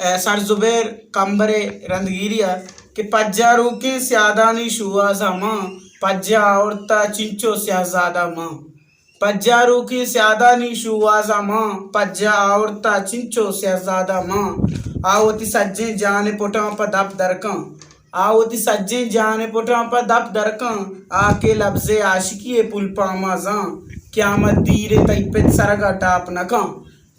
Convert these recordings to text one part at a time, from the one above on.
Sir Zubair कंबरे रंदगिरिया कि पज्जारू के स्यादानी शुआजा माँ पज्जा औरता चिंचो स्याजादा माँ पज्जारू की स्यादानी शुआजा माँ पज्जा औरता चिंचो स्याजादा माँ आवती सज्जे जाने पोटा पर दप दरका आवती सज्जे जाने पोटा पर दप दरका आके लफ्जे आशिकी पुलपा माजा क्यामत दीरे तैपेत सरगा टाप नका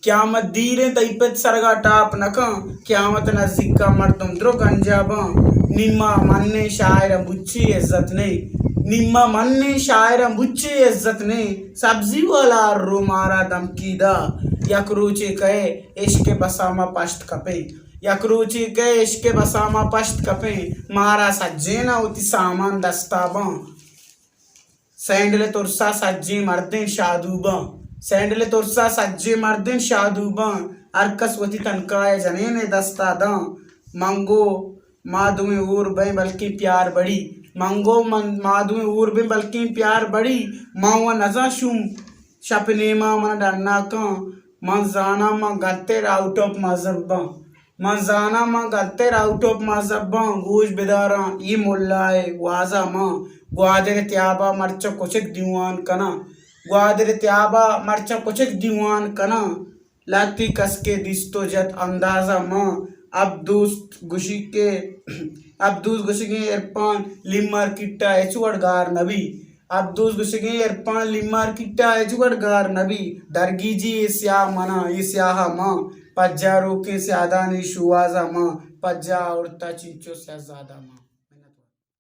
क्यामत दीरे तैपेत सरगा टाप नका क्यामत नजदीका मर्दम द्रो गंजाबा निम्मा मन्ने शायर मुच्ची इज्जत ने निम्मा मन्ने शायर मुच्ची इज्जत ने सब्जी वाला रो मारा दमकीदा यकरूची कहे इश्क बसामा पश्त कपे यकरूची कहे इश्क बसामा पश्त कपे मारा सज्जेना उति सामान दस्ताबा सैंडले तुरसा सज्जे मर्दे शादूबा सैंडले तुरसा सज्जे मर्दे शादूबा अरकसवती तनकाय जनेने दस्तादा मंगो माधुए ऊर बे बल्कि प्यार बड़ी मंगो माधुए ऊर बे बल्कि प्यार बड़ी मावा नजा शुम शपनेमा मन डन्ना का मंजाना मा गत्तेर आउट ऑफ मजहबा मंजाना मा गत्तेर आउट ऑफ मजहबा गोश बेदारा ये मुल्लाए वाजा मा ग्वादर त्याबा मर्चा कुचक दीवान कना ग्वादर त्याबा मर्चा कुचक दीवान कना लाती कसके दिस्तो जत अंदाजा माँ अब दोस्त गुशी के इरफान लिमर किट्टा एचुअड गार नबी अब दोस्त गुशी के इरफान लिमर किट्टा एचुअड गार नबी दरगीजी स्या मना स्याहा माँ पज्जा रोके स्यादा ने शुआजा माँ पज्जा औरता चिंचो स्याजादा माँ।